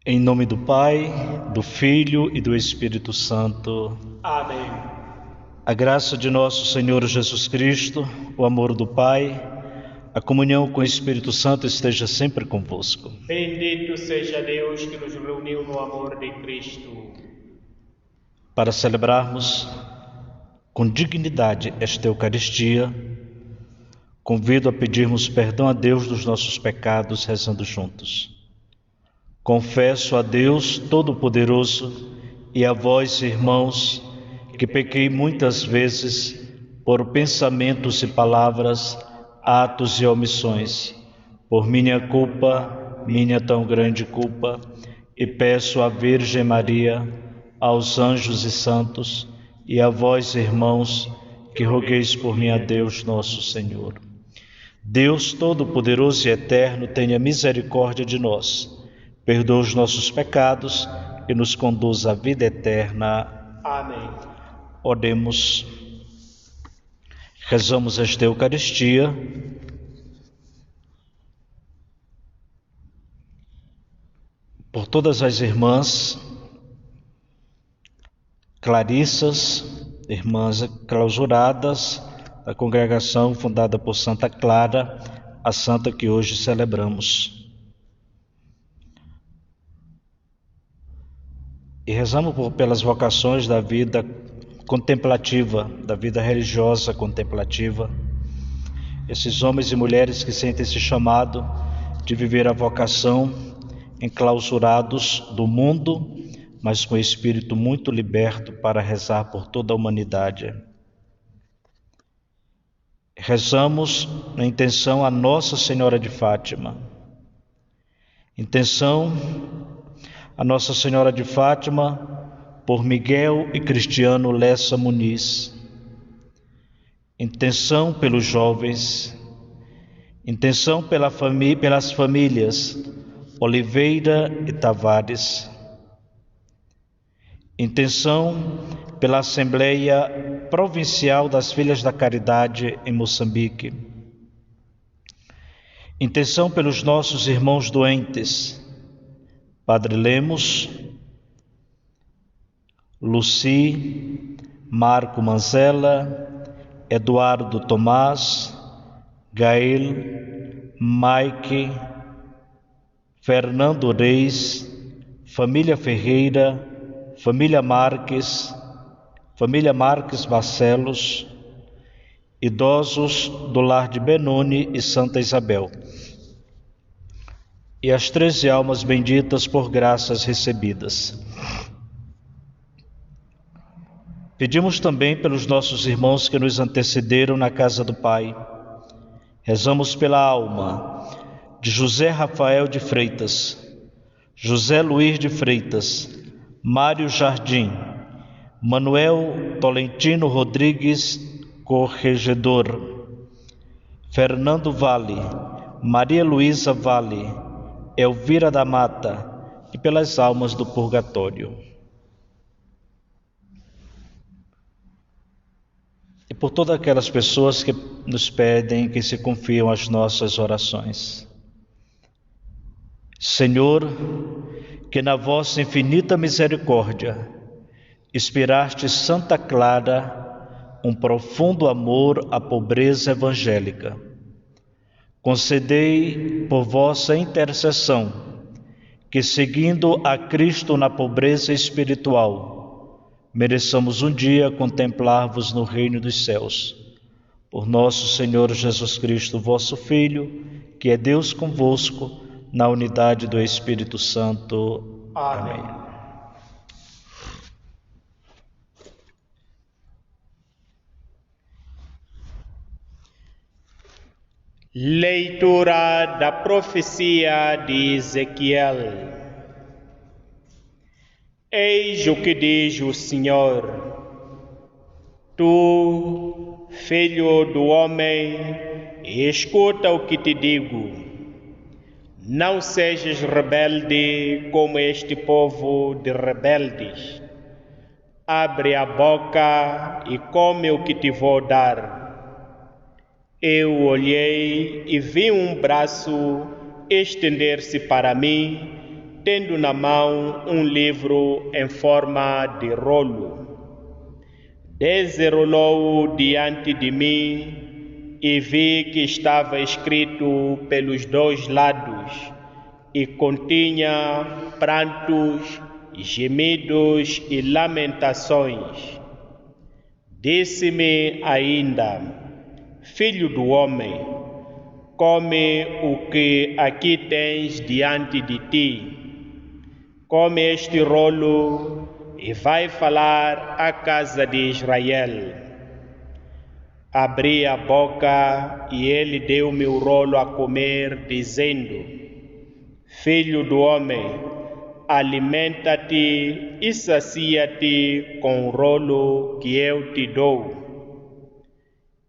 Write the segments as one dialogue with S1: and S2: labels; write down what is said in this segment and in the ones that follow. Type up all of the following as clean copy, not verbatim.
S1: Em nome do Pai, do Filho e do Espírito Santo.
S2: Amém.
S1: A graça de nosso Senhor Jesus Cristo, o amor do Pai, a comunhão com o Espírito Santo esteja sempre convosco.
S2: Bendito seja Deus que nos reuniu no amor de Cristo.
S1: Para celebrarmos com dignidade esta Eucaristia, convido a pedirmos perdão a Deus dos nossos pecados, rezando juntos. Confesso a Deus Todo-Poderoso e a vós, irmãos, que pequei muitas vezes por pensamentos e palavras, atos e omissões, por minha culpa, minha tão grande culpa, e peço à Virgem Maria, aos anjos e santos, e a vós, irmãos, que rogueis por mim a Deus nosso Senhor. Deus Todo-Poderoso e Eterno, tenha misericórdia de nós, perdoa os nossos pecados e nos conduz à vida eterna.
S2: Amém.
S1: Oremos. Rezamos esta Eucaristia por todas as irmãs clarissas, irmãs clausuradas da congregação fundada por Santa Clara, a santa que hoje celebramos. E rezamos pelas vocações da vida contemplativa, da vida religiosa contemplativa. Esses homens e mulheres que sentem esse chamado de viver a vocação enclausurados do mundo, mas com o espírito muito liberto para rezar por toda a humanidade. Rezamos na intenção a Nossa Senhora de Fátima. Intenção a Nossa Senhora de Fátima por Miguel e Cristiano Lessa Muniz. Intenção pelos jovens. Intenção pelas famílias Oliveira e Tavares. Intenção pela Assembleia Provincial das Filhas da Caridade em Moçambique. Intenção pelos nossos irmãos doentes, Padre Lemos, Luci, Marco Manzella, Eduardo Tomás, Gael, Mike, Fernando Reis, família Ferreira, família Marques Barcelos, idosos do lar de Benoni e Santa Isabel, e as 13 almas benditas por graças recebidas. Pedimos também pelos nossos irmãos que nos antecederam na casa do Pai. Rezamos pela alma de José Rafael de Freitas, José Luiz de Freitas, Mário Jardim, Manuel Tolentino Rodrigues Corregedor, Fernando Vale, Maria Luísa Vale, Elvira da Mata, e pelas almas do purgatório. E por todas aquelas pessoas que nos pedem, que se confiam às nossas orações. Senhor, que na vossa infinita misericórdia inspiraste Santa Clara um profundo amor à pobreza evangélica. Concedei por vossa intercessão que, seguindo a Cristo na pobreza espiritual, mereçamos um dia contemplar-vos no reino dos céus. Por nosso Senhor Jesus Cristo, vosso Filho, que é Deus convosco, na unidade do Espírito Santo.
S2: Amém. Leitura da profecia de Ezequiel. Eis o que diz o Senhor: Tu, filho do homem, escuta o que te digo. Não sejas rebelde como este povo de rebeldes. Abre a boca e come o que te vou dar. Eu olhei e vi um braço estender-se para mim, tendo na mão um livro em forma de rolo. Desenrolou-o diante de mim e vi que estava escrito pelos dois lados e continha prantos, gemidos e lamentações. Disse-me ainda: Filho do homem, come o que aqui tens diante de ti. Come este rolo e vai falar à casa de Israel. Abri a boca e ele deu-me o rolo a comer, dizendo: Filho do homem, alimenta-te e sacia-te com o rolo que eu te dou.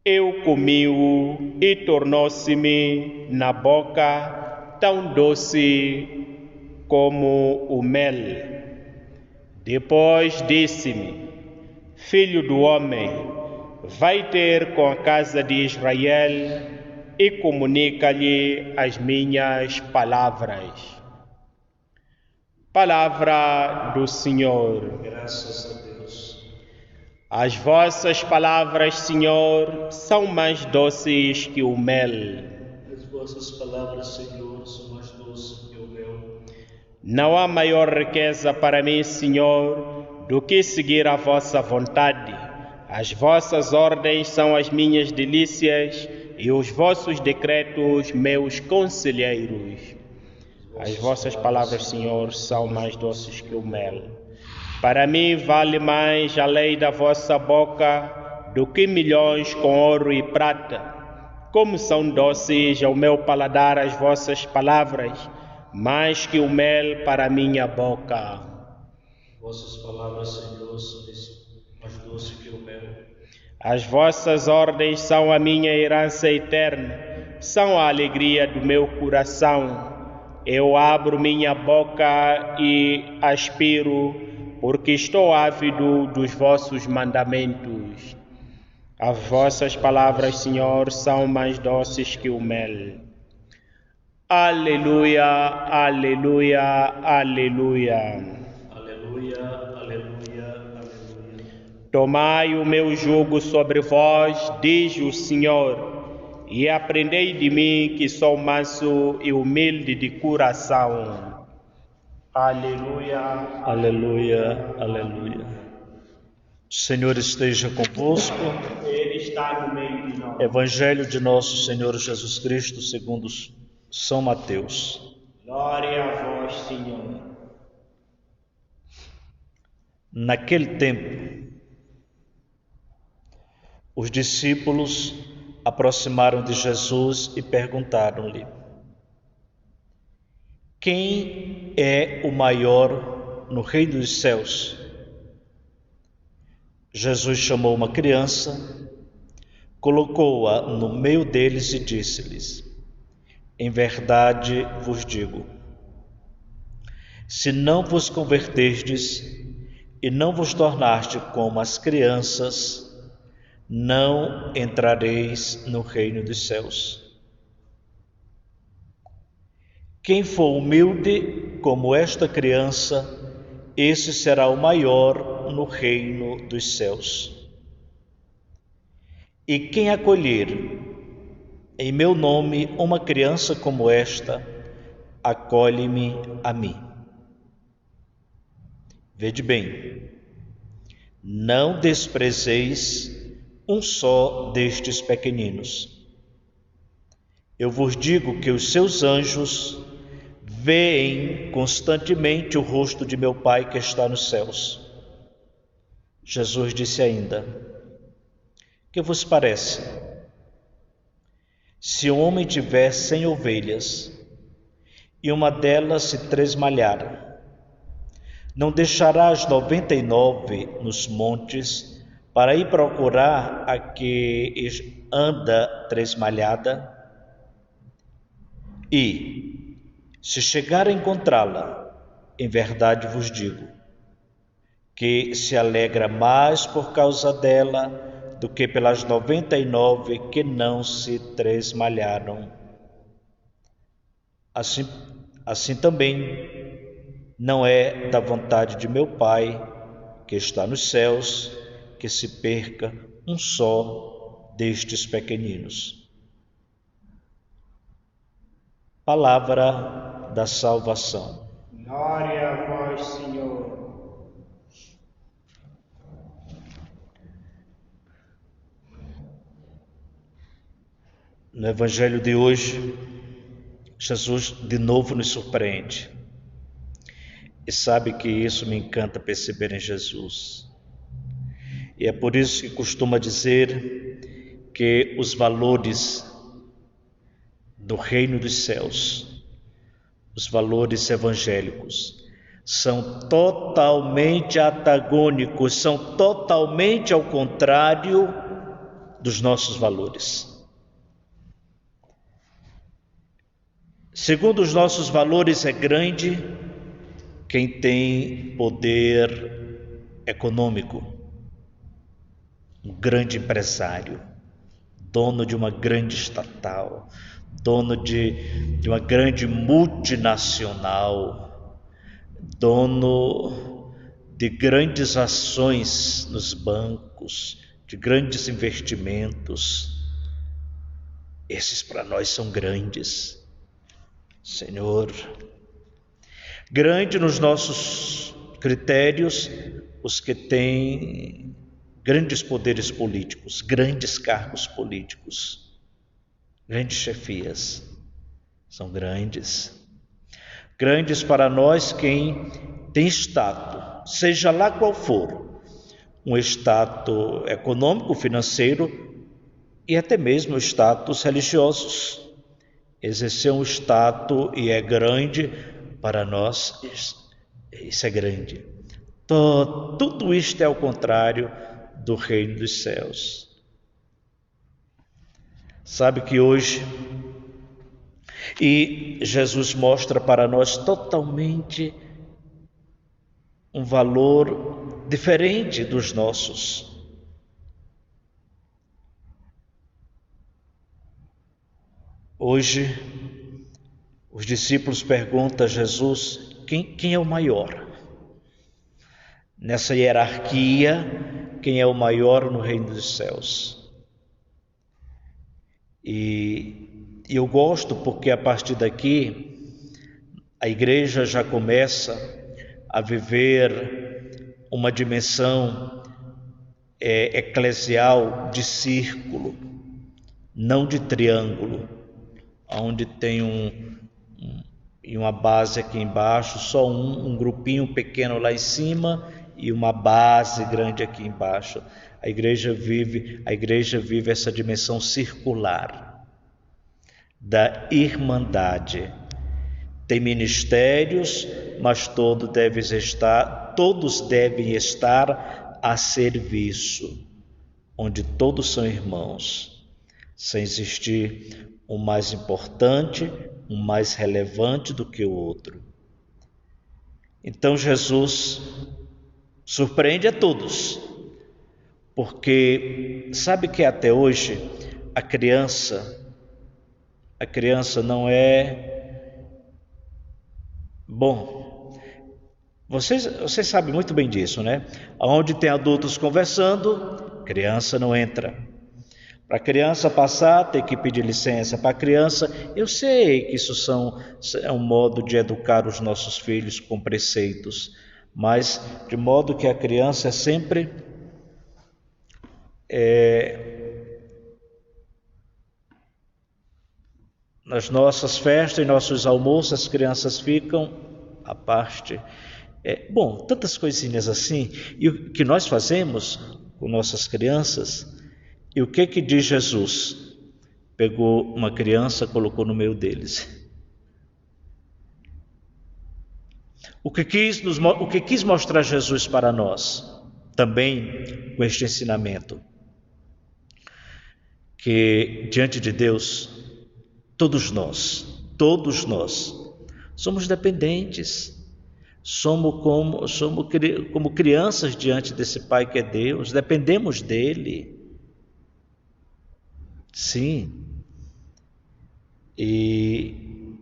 S2: Eu comi-o e tornou-se-me na boca tão doce como o mel. Depois disse-me: Filho do homem, vai ter com a casa de Israel e comunica-lhe as minhas palavras. Palavra do Senhor.
S1: Graças a Deus.
S2: As vossas palavras, Senhor, são mais doces que o mel.
S1: As vossas palavras, Senhor, são mais doces que o mel.
S2: Não há maior riqueza para mim, Senhor, do que seguir a vossa vontade. As vossas ordens são as minhas delícias e os vossos decretos meus conselheiros. As vossas palavras, Senhor, são mais doces que o mel. Para mim vale mais a lei da vossa boca do que milhões com ouro e prata. Como são doces ao meu paladar as vossas palavras, mais que o mel para a minha boca.
S1: Vossas palavras, Senhor, são mais doces que o mel.
S2: As vossas ordens são a minha herança eterna, são a alegria do meu coração. Eu abro minha boca e aspiro, porque estou ávido dos vossos mandamentos. As vossas palavras, Senhor, são mais doces que o mel. Aleluia, aleluia, aleluia.
S1: Aleluia, aleluia, aleluia.
S2: Tomai o meu jugo sobre vós, diz o Senhor, e aprendei de mim, que sou manso e humilde de coração. Aleluia,
S1: Aleluia, aleluia. O Senhor esteja convosco.
S2: Ele está no meio de nós.
S1: Evangelho de nosso Senhor Jesus Cristo, segundo São Mateus.
S2: Glória a vós, Senhor.
S1: Naquele tempo, os discípulos aproximaram de Jesus e perguntaram-lhe: Quem é o maior no reino dos céus? Jesus chamou uma criança, colocou-a no meio deles e disse-lhes: Em verdade vos digo, se não vos converterdes e não vos tornastes como as crianças, não entrareis no reino dos céus. Quem for humilde como esta criança, esse será o maior no reino dos céus. E quem acolher em meu nome uma criança como esta, acolhe-me a mim. Vede bem, não desprezeis um só destes pequeninos. Eu vos digo que os seus anjos veem constantemente o rosto de meu Pai que está nos céus. Jesus disse ainda: Que vos parece? Se um homem tiver 100 ovelhas e uma delas se tresmalhar, não deixará as 99 nos montes para ir procurar a que anda tresmalhada? E, se chegar a encontrá-la, em verdade vos digo, que se alegra mais por causa dela do que pelas 99 que não se tresmalharam. Assim também, não é da vontade de meu Pai, que está nos céus, que se perca um só destes pequeninos. Palavra da salvação.
S2: Glória a vós, Senhor.
S1: No Evangelho de hoje, Jesus de novo nos surpreende. E sabe que isso me encanta perceber em Jesus. E é por isso que costuma dizer que os valores do reino dos céus, os valores evangélicos, são totalmente antagônicos, são totalmente ao contrário dos nossos valores. Segundo os nossos valores, é grande quem tem poder econômico, um grande empresário, dono de uma grande estatal, dono de uma grande multinacional, dono de grandes ações nos bancos, de grandes investimentos. Esses para nós são grandes. Senhor, grande nos nossos critérios os que têm grandes poderes políticos, grandes cargos políticos, grandes chefias, são grandes. Grandes para nós quem tem status, seja lá qual for, um status econômico, financeiro e até mesmo status religiosos. Exercer um status e é grande para nós, isso é grande. Tudo isto é ao contrário do reino dos céus. Sabe que hoje, e Jesus mostra para nós totalmente um valor diferente dos nossos. Hoje, os discípulos perguntam a Jesus, quem é o maior? Nessa hierarquia, quem é o maior no reino dos céus? E eu gosto porque a partir daqui, a igreja já começa a viver uma dimensão eclesial de círculo, não de triângulo, onde tem uma base aqui embaixo, só um grupinho pequeno lá em cima e uma base grande aqui embaixo. A igreja vive essa dimensão circular da irmandade. Tem ministérios, mas todos devem estar a serviço, onde todos são irmãos, sem existir um mais importante, um mais relevante do que o outro. Então Jesus surpreende a todos, porque sabe que até hoje a criança não é bom. Vocês sabem muito bem disso, né? Onde tem adultos conversando, criança não entra. Para a criança passar, tem que pedir licença. Para a criança, eu sei que isso é um modo de educar os nossos filhos com preceitos, mas de modo que a criança é sempre nas nossas festas, em nossos almoços, as crianças ficam à parte. Tantas coisinhas assim, e o que nós fazemos com nossas crianças. E o que diz Jesus? Pegou uma criança, colocou no meio deles. O que quis mostrar Jesus para nós, também com este ensinamento? Que diante de Deus, todos nós, somos dependentes. Somos como crianças diante desse Pai que é Deus, dependemos dele. Sim,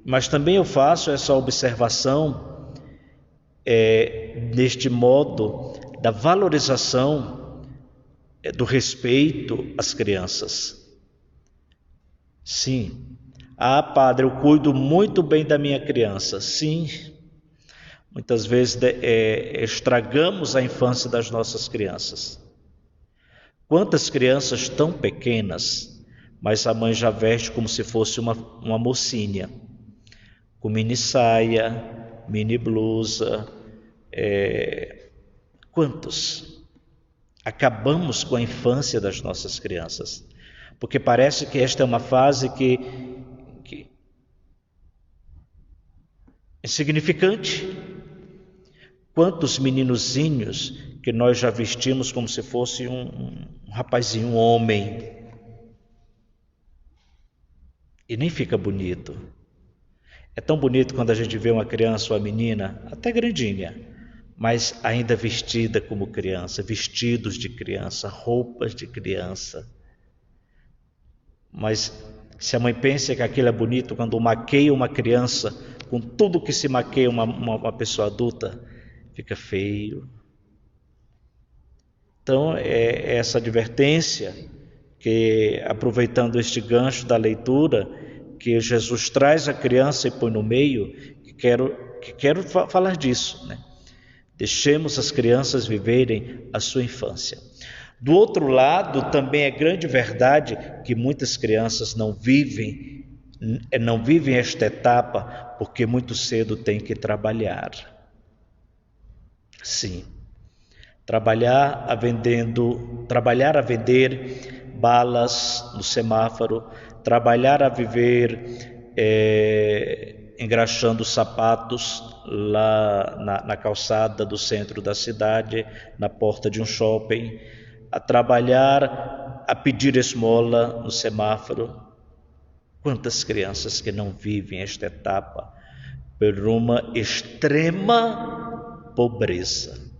S1: mas também eu faço essa observação neste modo da valorização, do respeito às crianças. Sim. Ah, padre, eu cuido muito bem da minha criança. Sim. Muitas vezes estragamos a infância das nossas crianças. Quantas crianças tão pequenas, mas a mãe já veste como se fosse uma mocinha, com mini saia, mini blusa. Quantos? Acabamos com a infância das nossas crianças, porque parece que esta é uma fase que é insignificante. Quantos meninozinhos que nós já vestimos como se fosse um rapazinho, um homem, e nem fica bonito. É tão bonito quando a gente vê uma criança ou uma menina, até grandinha, mas ainda vestida como criança, vestidos de criança, roupas de criança. Mas se a mãe pensa que aquilo é bonito, quando maqueia uma criança com tudo que se maqueia uma pessoa adulta, fica feio. Então é essa advertência que, aproveitando este gancho da leitura, que Jesus traz a criança e põe no meio, que quero falar disso, né? Deixemos as crianças viverem a sua infância. Do outro lado, também é grande verdade que muitas crianças não vivem esta etapa porque muito cedo têm que trabalhar. Sim, trabalhar a vender balas no semáforo, trabalhar a viver engraxando sapatos lá na calçada do centro da cidade, na porta de um shopping, a trabalhar a pedir esmola no semáforo. Quantas crianças que não vivem esta etapa por uma extrema pobreza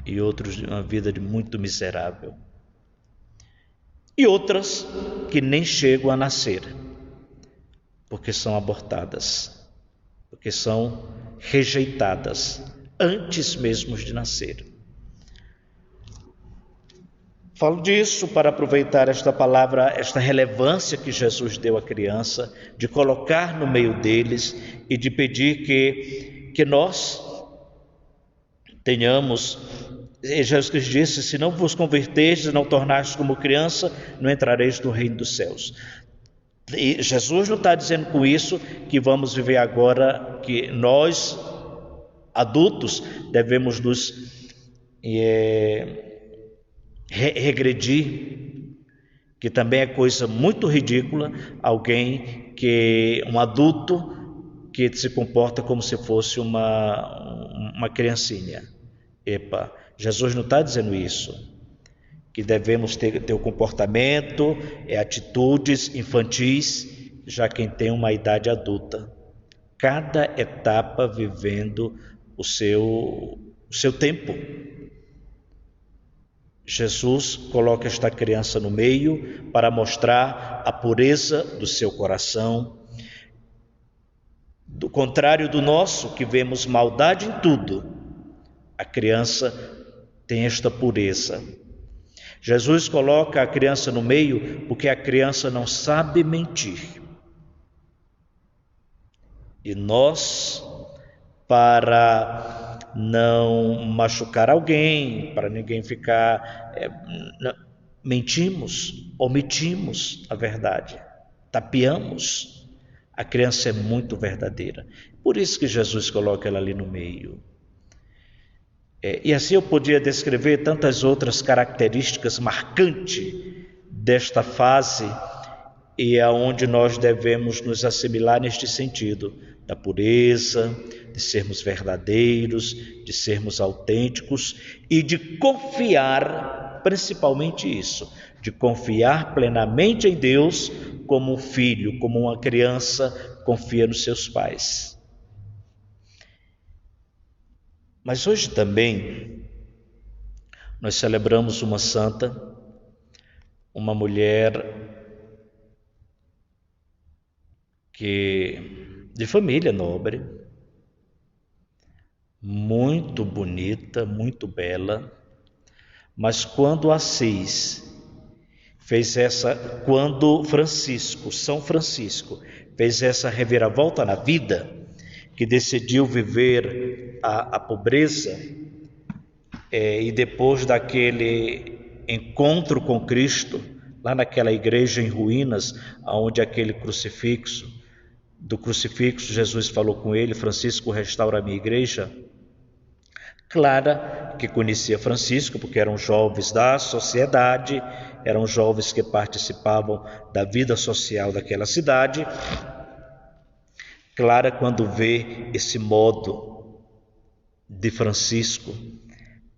S1: e outros de uma vida muito miserável. E outras que nem chegam a nascer, porque são abortadas, porque são rejeitadas antes mesmo de nascer. Falo disso para aproveitar esta palavra, esta relevância que Jesus deu à criança, de colocar no meio deles e de pedir que nós tenhamos. Jesus Cristo disse: se não vos converterdes e não tornastes como criança, não entrareis no reino dos céus. E Jesus não está dizendo com isso que vamos viver agora, que nós, adultos, devemos nos regredir, que também é coisa muito ridícula, um adulto que se comporta como se fosse uma criancinha. Epa, Jesus não está dizendo isso, que devemos ter o comportamento, atitudes infantis, já quem tem uma idade adulta. Cada etapa vivendo o seu tempo. Jesus coloca esta criança no meio para mostrar a pureza do seu coração. Do contrário do nosso, que vemos maldade em tudo, a criança tem esta pureza. Jesus coloca a criança no meio porque a criança não sabe mentir. E nós, para não machucar alguém, para ninguém ficar... mentimos, omitimos a verdade, tapeamos. A criança é muito verdadeira. Por isso que Jesus coloca ela ali no meio. E assim eu podia descrever tantas outras características marcantes desta fase, e aonde nós devemos nos assimilar neste sentido, da pureza, de sermos verdadeiros, de sermos autênticos e de confiar, principalmente isso, de confiar plenamente em Deus, como um filho, como uma criança confia nos seus pais. Mas hoje também nós celebramos uma santa, uma mulher de família nobre, muito bonita, muito bela, mas quando São Francisco fez essa reviravolta na vida, que decidiu viver a pobreza, e depois daquele encontro com Cristo, lá naquela igreja em ruínas, onde do crucifixo, Jesus falou com ele: Francisco, restaura a minha igreja. Clara, que conhecia Francisco, porque eram jovens da sociedade, eram jovens que participavam da vida social daquela cidade. Clara, quando vê esse modo de Francisco,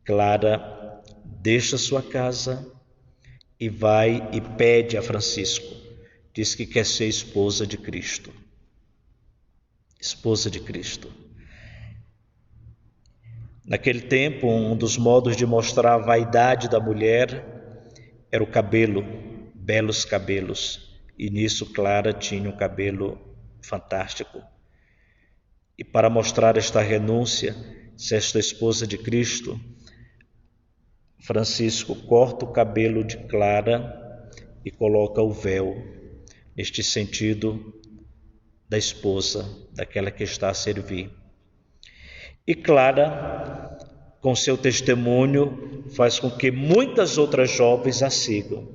S1: Clara deixa sua casa e vai e pede a Francisco, diz que quer ser esposa de Cristo. Esposa de Cristo. Naquele tempo, um dos modos de mostrar a vaidade da mulher era o cabelo, belos cabelos, e nisso Clara tinha um cabelo fantástico. E para mostrar esta renúncia, ser esta esposa de Cristo, Francisco corta o cabelo de Clara e coloca o véu, neste sentido da esposa, daquela que está a servir. E Clara, com seu testemunho, faz com que muitas outras jovens a sigam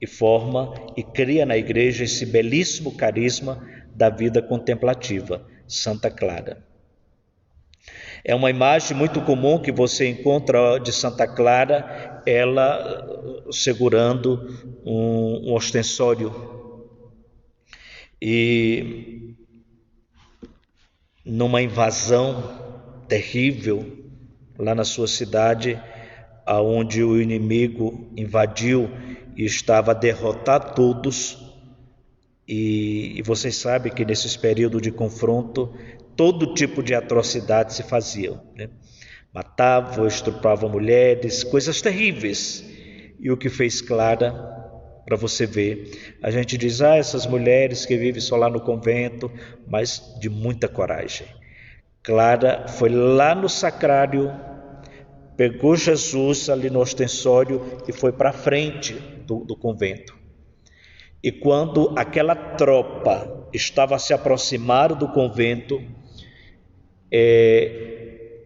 S1: e forma e cria na igreja esse belíssimo carisma da vida contemplativa, Santa Clara. É uma imagem muito comum que você encontra de Santa Clara, ela segurando um ostensório. E numa invasão terrível lá na sua cidade, aonde o inimigo invadiu e estava a derrotar todos, e vocês sabem que nesses períodos de confronto todo tipo de atrocidade se faziam, né? Matavam, estupravam mulheres, coisas terríveis. E o que fez Clara, para você ver, a gente diz, essas mulheres que vivem só lá no convento, mas de muita coragem. Clara foi lá no sacrário, pegou Jesus ali no ostensório e foi para a frente do convento. E quando aquela tropa estava a se aproximar do convento,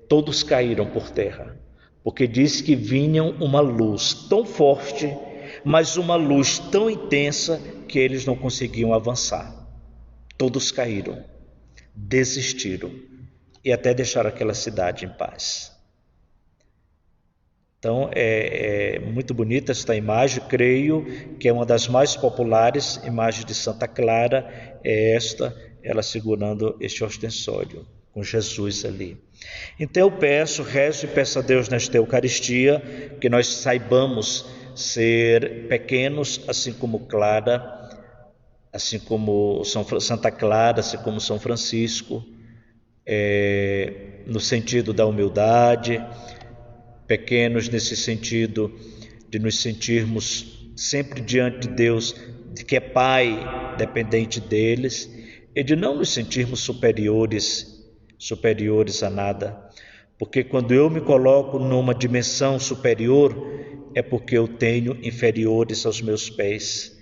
S1: todos caíram por terra, porque diz que vinham uma luz tão forte, mas uma luz tão intensa que eles não conseguiam avançar. Todos caíram, desistiram e até deixaram aquela cidade em paz. Então é muito bonita esta imagem, creio que é uma das mais populares imagens de Santa Clara, ela segurando este ostensório, com Jesus ali. Então eu rezo e peço a Deus nesta Eucaristia, que nós saibamos ser pequenos, assim como Clara, assim como Santa Clara, assim como São Francisco, no sentido da humildade, pequenos nesse sentido de nos sentirmos sempre diante de Deus, de que é Pai, dependente deles, e de não nos sentirmos superiores a nada, porque quando eu me coloco numa dimensão superior, é porque eu tenho inferiores aos meus pés,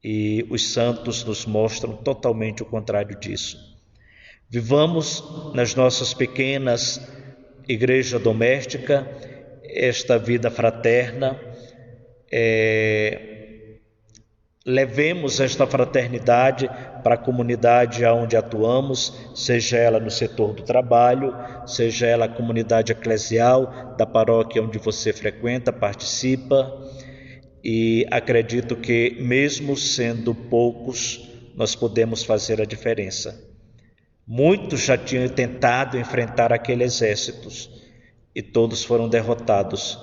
S1: e os santos nos mostram totalmente o contrário disso. Vivamos nas nossas pequenas igreja doméstica esta vida fraterna, levemos esta fraternidade para a comunidade onde atuamos, seja ela no setor do trabalho, seja ela a comunidade eclesial da paróquia onde você frequenta, participa, e acredito que mesmo sendo poucos, nós podemos fazer a diferença. Muitos já tinham tentado enfrentar aqueles exércitos e todos foram derrotados.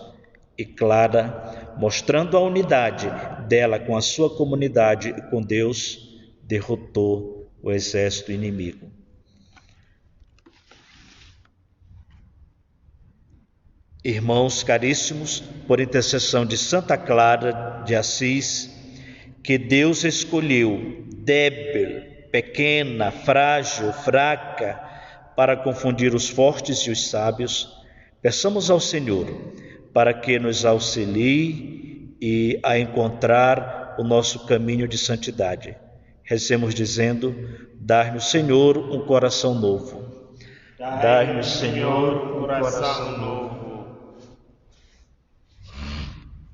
S1: E Clara, mostrando a unidade dela com a sua comunidade e com Deus, derrotou o exército inimigo. Irmãos caríssimos, por intercessão de Santa Clara de Assis, que Deus escolheu débil, pequena, frágil, fraca, para confundir os fortes e os sábios, peçamos ao Senhor para que nos auxilie e a encontrar o nosso caminho de santidade. Rezemos dizendo: dai-nos, Senhor, um coração novo.
S2: Dai-nos, Senhor, um coração novo.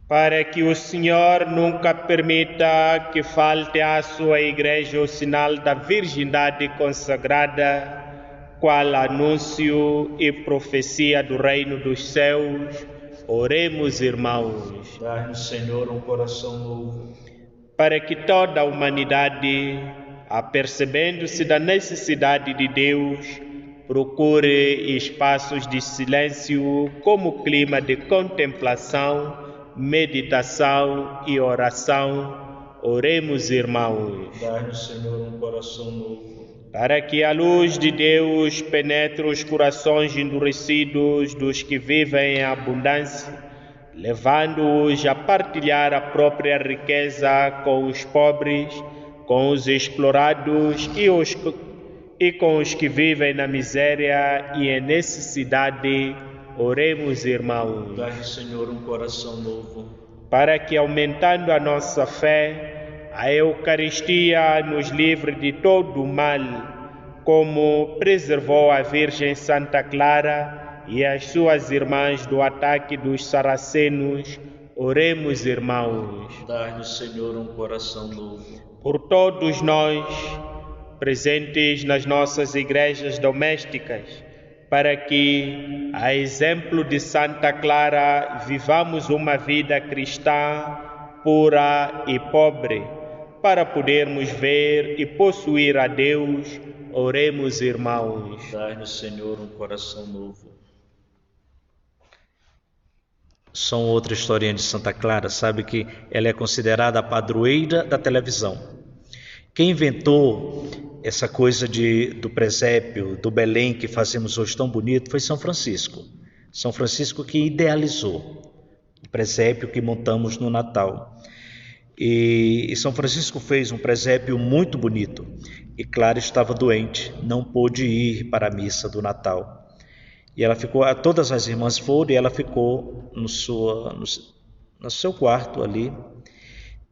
S2: Para que o Senhor nunca permita que falte à sua igreja o sinal da virgindade consagrada, qual anúncio e profecia do reino dos céus, oremos, irmãos.
S1: Dai-nos, Senhor, um coração novo.
S2: Para que toda a humanidade, apercebendo-se da necessidade de Deus, procure espaços de silêncio como clima de contemplação, meditação e oração, oremos, irmãos.
S1: Dai-nos, Senhor, um coração novo.
S2: Para que a luz de Deus penetre os corações endurecidos dos que vivem em abundância, levando-os a partilhar a própria riqueza com os pobres, com os explorados e com os que vivem na miséria e em necessidade, oremos, irmãos.
S1: Dai-nos, Senhor, um coração novo.
S2: Para que, aumentando a nossa fé, a Eucaristia nos livre de todo o mal, como preservou a Virgem Santa Clara e as suas irmãs do ataque dos saracenos, oremos, irmãos.
S1: Dai-nos, Senhor, um coração novo.
S2: Por todos nós, presentes nas nossas igrejas domésticas, para que, a exemplo de Santa Clara, vivamos uma vida cristã pura e pobre, para podermos ver e possuir a Deus, oremos, irmãos.
S1: Dai-nos, Senhor, um coração novo. Só outra historinha de Santa Clara, sabe que ela é considerada a padroeira da televisão. Quem inventou essa coisa do presépio, do Belém que fazemos hoje tão bonito, foi São Francisco. São Francisco que idealizou o presépio que montamos no Natal. E São Francisco fez um presépio muito bonito. E Clara estava doente, não pôde ir para a missa do Natal. E ela ficou, todas as irmãs foram e ela ficou no seu quarto ali.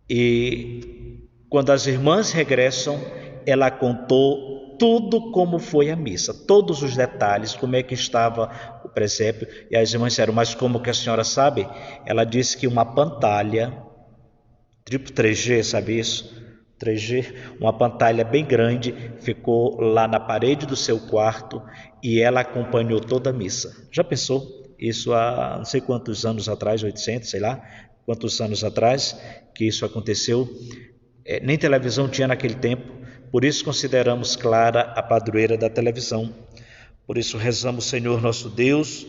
S1: E quando as irmãs regressam, ela contou tudo como foi a missa, todos os detalhes, como é que estava o presépio. E as irmãs disseram: mas como que a senhora sabe? Ela disse que uma pantalha, tipo 3G, sabe isso? 3G, uma pantalha bem grande, ficou lá na parede do seu quarto e ela acompanhou toda a missa. Já pensou? Isso há não sei quantos anos atrás, 800, sei lá, quantos anos atrás que isso aconteceu. Nem televisão tinha naquele tempo, por isso consideramos Clara a padroeira da televisão. Por isso rezamos: Senhor nosso Deus,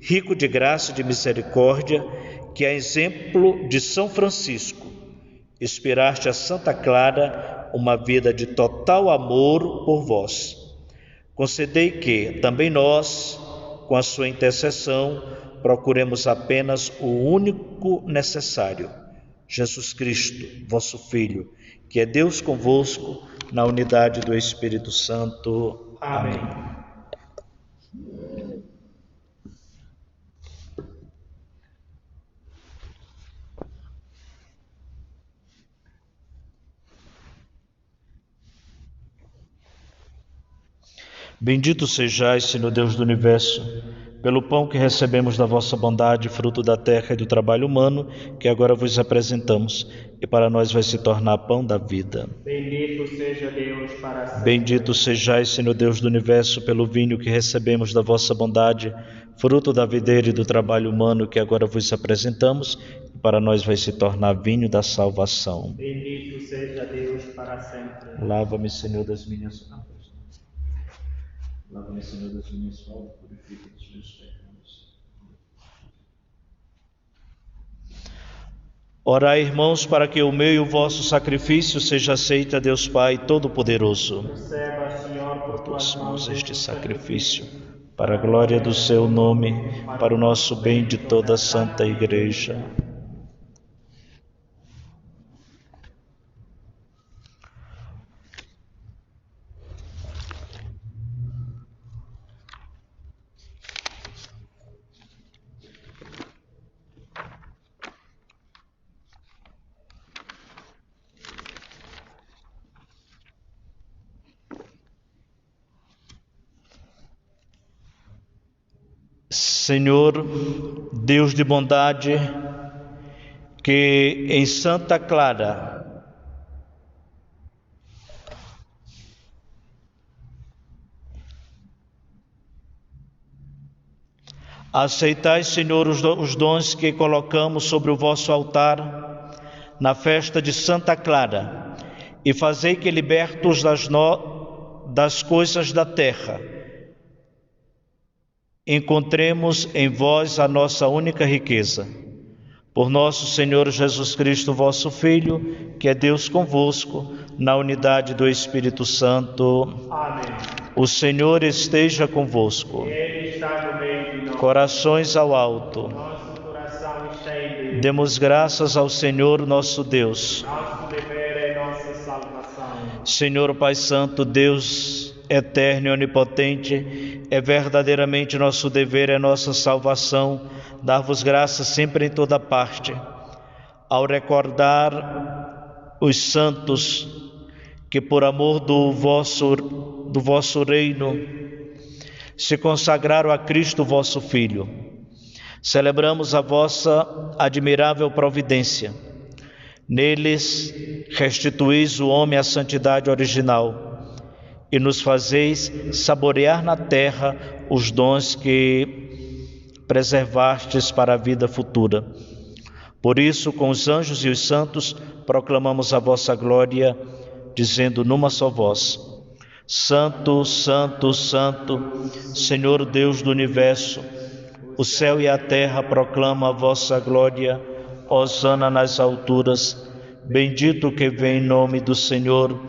S1: rico de graça e de misericórdia, que a exemplo de São Francisco, inspiraste a Santa Clara uma vida de total amor por vós. Concedei que também nós, com a sua intercessão, procuremos apenas o único necessário, Jesus Cristo, vosso Filho, que é Deus convosco, na unidade do Espírito Santo. Amém. Bendito sejais, Senhor Deus do Universo, pelo pão que recebemos da vossa bondade, fruto da terra e do trabalho humano, que agora vos apresentamos, e para nós vai se tornar pão da vida.
S2: Bendito seja Deus para sempre.
S1: Bendito sejais, Senhor Deus do Universo, pelo vinho que recebemos da vossa bondade, fruto da videira e do trabalho humano, que agora vos apresentamos, e para nós vai se tornar vinho da salvação.
S2: Bendito seja Deus para sempre.
S1: Lava-me, Senhor, das minhas faltas. Lava-me, Senhor, das minhas faltas, purifica dos meus pecados. Orai, irmãos, para que o meu e o vosso sacrifício seja aceito a Deus Pai Todo-Poderoso.
S2: Receba, Senhor, por tuas mãos
S1: Este sacrifício, para a glória do seu nome, para o nosso bem de toda a Santa Igreja. Senhor, Deus de bondade, que em Santa Clara aceitai, Senhor, os dons que colocamos sobre o vosso altar na festa de Santa Clara, e fazei que, libertos das coisas da terra, encontremos em vós a nossa única riqueza. Por nosso Senhor Jesus Cristo, vosso Filho, que é Deus convosco, na unidade do Espírito Santo.
S2: Amém.
S1: O Senhor esteja convosco.
S2: Ele está no meio de nós.
S1: Corações ao alto.
S2: Nosso coração está em Deus.
S1: Demos graças ao Senhor nosso Deus.
S2: Nosso dever é nossa salvação.
S1: Senhor Pai Santo, Deus eterno e onipotente, é verdadeiramente nosso dever, é nossa salvação, dar-vos graças sempre em toda parte, ao recordar os santos que por amor do vosso reino se consagraram a Cristo vosso Filho. Celebramos a vossa admirável providência. Neles restituís o homem à santidade original e nos fazeis saborear na terra os dons que preservastes para a vida futura. Por isso, com os anjos e os santos, proclamamos a vossa glória, dizendo numa só voz: Santo, Santo, Santo, Senhor Deus do Universo, o céu e a terra proclamam a vossa glória. Hosana nas alturas, bendito que vem em nome do Senhor,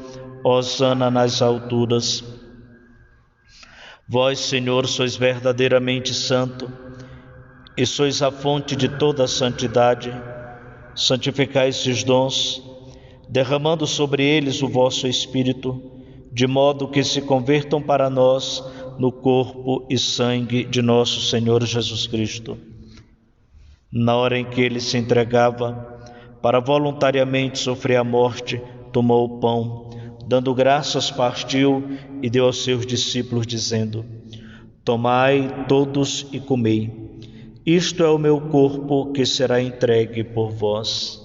S1: hosana nas alturas. Vós, Senhor, sois verdadeiramente santo, e sois a fonte de toda a santidade. Santificai esses dons, derramando sobre eles o vosso Espírito, de modo que se convertam para nós no corpo e sangue de nosso Senhor Jesus Cristo. Na hora em que ele se entregava para voluntariamente sofrer a morte, tomou o pão, dando graças, partiu e deu aos seus discípulos, dizendo: Tomai todos e comei. Isto é o meu corpo que será entregue por vós.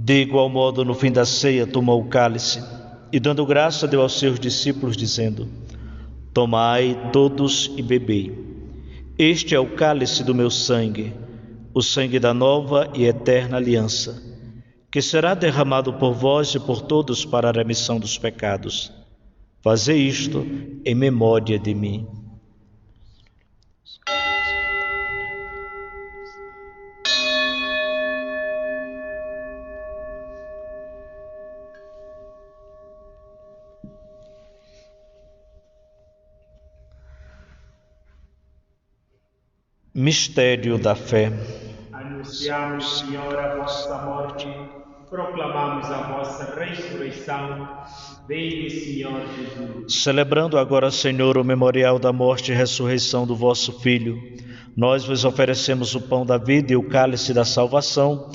S1: De igual modo, no fim da ceia, tomou o cálice e, dando graça, deu aos seus discípulos, dizendo: Tomai todos e bebei. Este é o cálice do meu sangue, o sangue da nova e eterna aliança, que será derramado por vós e por todos para a remissão dos pecados. Fazei isto em memória de mim. Mistério da fé.
S2: Anunciamos, Senhor, a vossa morte, proclamamos a vossa ressurreição. Vinde, Senhor Jesus.
S1: Celebrando agora, Senhor, o memorial da morte e ressurreição do vosso Filho, nós vos oferecemos o pão da vida e o cálice da salvação,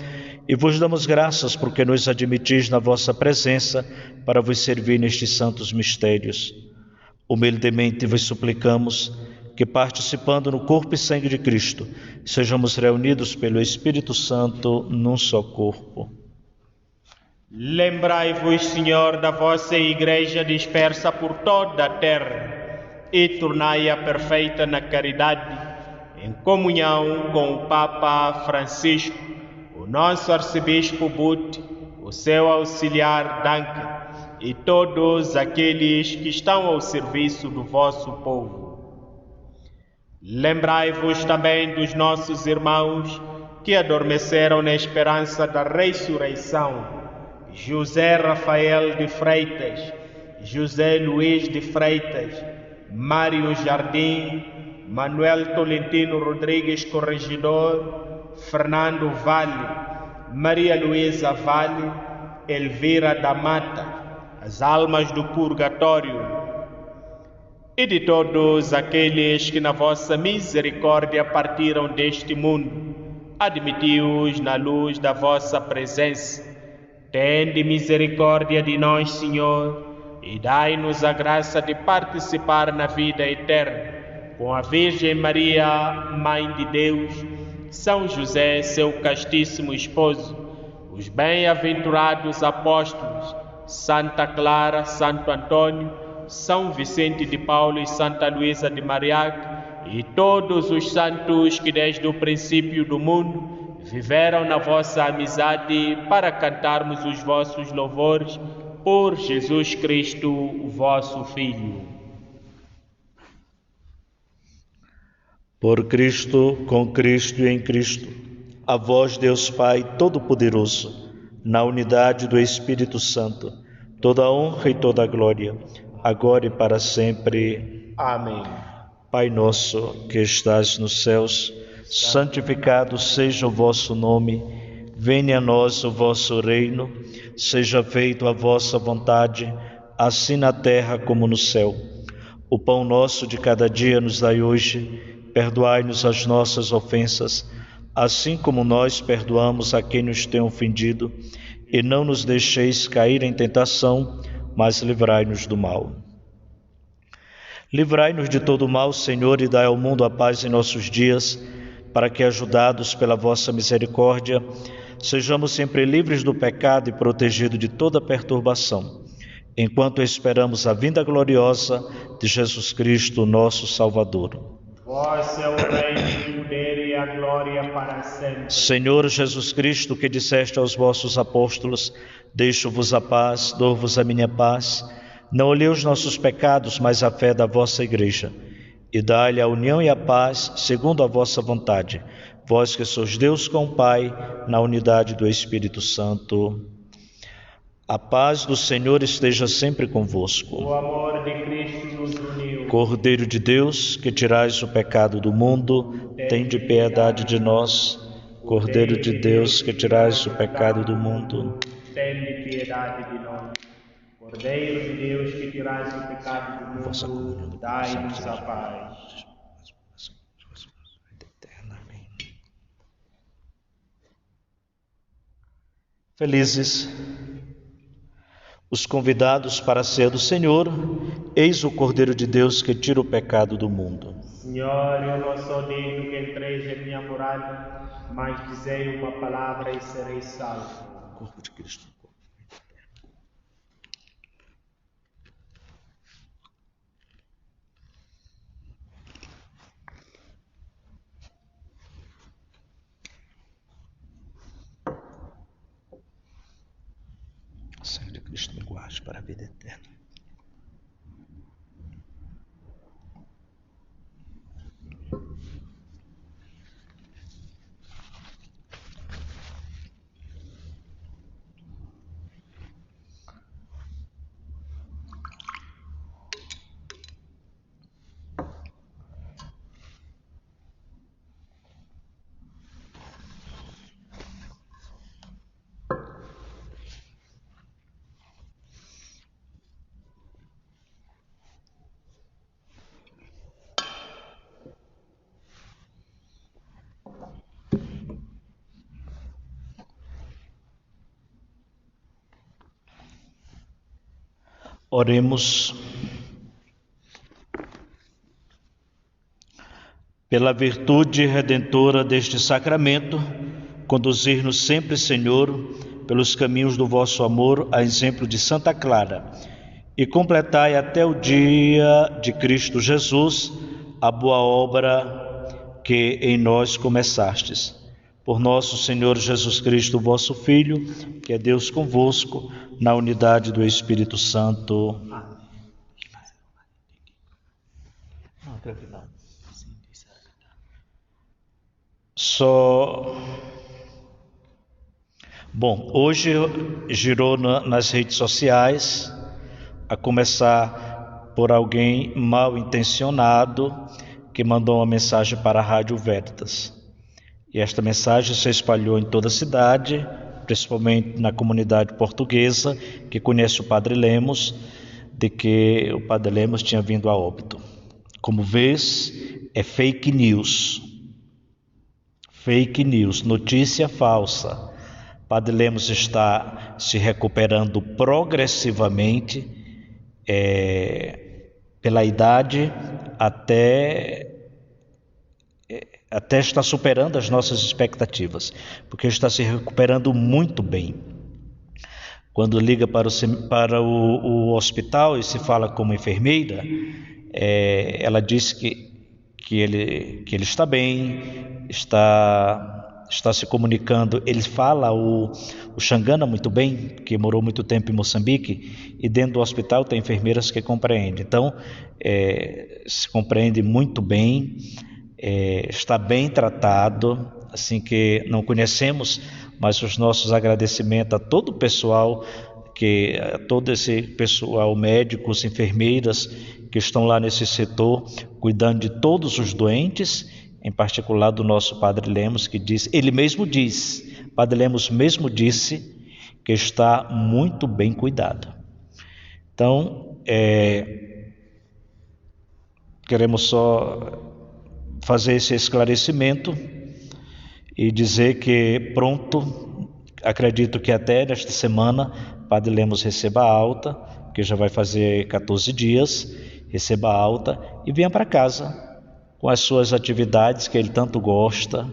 S1: e vos damos graças porque nos admitis na vossa presença para vos servir nestes santos mistérios. Humildemente vos suplicamos que, participando no corpo e sangue de Cristo, sejamos reunidos pelo Espírito Santo num só corpo.
S2: Lembrai-vos, Senhor, da vossa Igreja dispersa por toda a terra e tornai-a perfeita na caridade, em comunhão com o Papa Francisco, o nosso Arcebispo Bute, o seu auxiliar Duncan e todos aqueles que estão ao serviço do vosso povo. Lembrai-vos também dos nossos irmãos que adormeceram na esperança da ressurreição: José Rafael de Freitas, José Luiz de Freitas, Mário Jardim, Manuel Tolentino Rodrigues Corregedor, Fernando Vale, Maria Luísa Vale, Elvira da Mata, as almas do purgatório. e de todos aqueles que na vossa misericórdia partiram deste mundo, admiti-os na luz da vossa presença. Tende misericórdia de nós, Senhor, e dai-nos a graça de participar na vida eterna, com a Virgem Maria, Mãe de Deus, São José, seu castíssimo esposo, os bem-aventurados apóstolos, Santa Clara, Santo Antônio, São Vicente de Paulo e Santa Luísa de Mariac, e todos os santos que desde o princípio do mundo viveram na vossa amizade, para cantarmos os vossos louvores por Jesus Cristo, o vosso Filho.
S1: Por Cristo, com Cristo e em Cristo, a vós, Deus Pai Todo-Poderoso, na unidade do Espírito Santo, toda a honra e toda a glória, agora e para sempre.
S2: Amém.
S1: Pai nosso, que estás nos céus, santificado seja o vosso nome, venha a nós o vosso reino, seja feita a vossa vontade, assim na terra como no céu. O pão nosso de cada dia nos dai hoje, perdoai-nos as nossas ofensas, assim como nós perdoamos a quem nos tem ofendido, e não nos deixeis cair em tentação, mas livrai-nos do mal. Livrai-nos de todo o mal, Senhor, e dai ao mundo a paz em nossos dias, para que, ajudados pela vossa misericórdia, sejamos sempre livres do pecado e protegidos de toda perturbação, enquanto esperamos a vinda gloriosa de Jesus Cristo, nosso Salvador.
S2: Vós é o reino, o poder e a glória para sempre.
S1: Senhor Jesus Cristo, que disseste aos vossos apóstolos, deixo-vos a paz, dou-vos a minha paz, não olhei os nossos pecados, mas a fé da vossa Igreja, e dai-lhe a união e a paz, segundo a vossa vontade, vós que sois Deus com o Pai, na unidade do Espírito Santo. A paz do Senhor esteja sempre convosco.
S2: O amor de Cristo nos uniu.
S1: Cordeiro de Deus, que tirais o pecado do mundo, tende piedade de nós. Cordeiro de Deus, que tirais o pecado do mundo,
S2: tende piedade de nós. Cordeiro de Deus, que tirais o pecado do mundo, dai-nos a paz.
S1: Felizes os convidados para a ceia do Senhor, eis o Cordeiro de Deus que tira o pecado do mundo.
S2: Senhor, eu não sou digno que entreis em minha morada, mas dizei uma palavra e serei salvo.
S1: Corpo de Cristo. Sangue de Cristo me guarde para a vida eterna. Oremos. Pela virtude redentora deste sacramento, conduzir-nos sempre, Senhor, pelos caminhos do vosso amor, a exemplo de Santa Clara, e completai até o dia de Cristo Jesus a boa obra que em nós começastes. Por nosso Senhor Jesus Cristo, vosso Filho, que é Deus convosco, na unidade do Espírito Santo. Hoje girou nas redes sociais, a começar por alguém mal intencionado que mandou uma mensagem para a Rádio Veritas. E esta mensagem se espalhou em toda a cidade, principalmente na comunidade portuguesa, que conhece o Padre Lemos, de que o Padre Lemos tinha vindo a óbito. Como vês, é fake news. Fake news, notícia falsa. Padre Lemos está se recuperando progressivamente, pela idade, até está superando as nossas expectativas, porque está se recuperando muito bem. Quando liga para o hospital e se fala com uma enfermeira, ela diz que ele está bem, está se comunicando. Ele fala o Xangana muito bem, que morou muito tempo em Moçambique, e dentro do hospital tem enfermeiras que compreendem. Então, se compreende muito bem, está bem tratado, assim que não conhecemos, mas os nossos agradecimentos a todo o pessoal, a todo esse pessoal, médicos, enfermeiras, que estão lá nesse setor, cuidando de todos os doentes, em particular do nosso Padre Lemos, que ele mesmo diz, Padre Lemos mesmo disse, que está muito bem cuidado. Então, queremos só fazer esse esclarecimento e dizer que pronto, acredito que até nesta semana, Padre Lemos receba a alta, que já vai fazer 14 dias, receba a alta e venha para casa com as suas atividades que ele tanto gosta,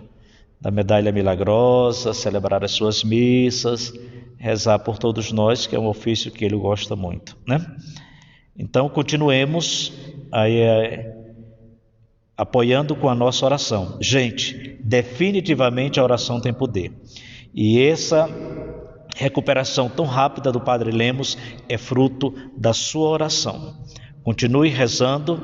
S1: da medalha milagrosa, celebrar as suas missas, rezar por todos nós, que é um ofício que ele gosta muito, né? Então, continuemos aí apoiando com a nossa oração. Gente, definitivamente a oração tem poder. E essa recuperação tão rápida do Padre Lemos é fruto da sua oração. Continue rezando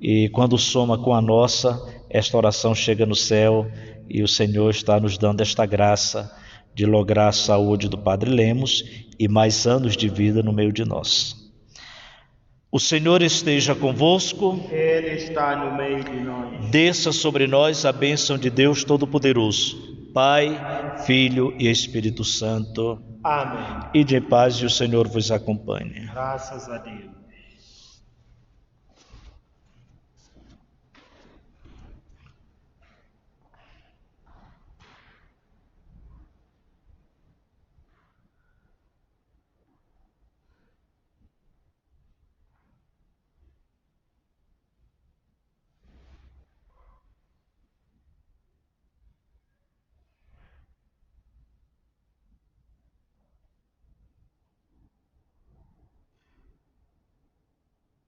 S1: e quando soma com a nossa, esta oração chega no céu e o Senhor está nos dando esta graça de lograr a saúde do Padre Lemos e mais anos de vida no meio de nós. O Senhor esteja convosco.
S2: Ele está no meio de nós.
S1: Desça sobre nós a bênção de Deus Todo-Poderoso, Pai, Filho e Espírito Santo.
S2: Amém.
S1: Ide em paz e o Senhor vos acompanhe.
S2: Graças a Deus.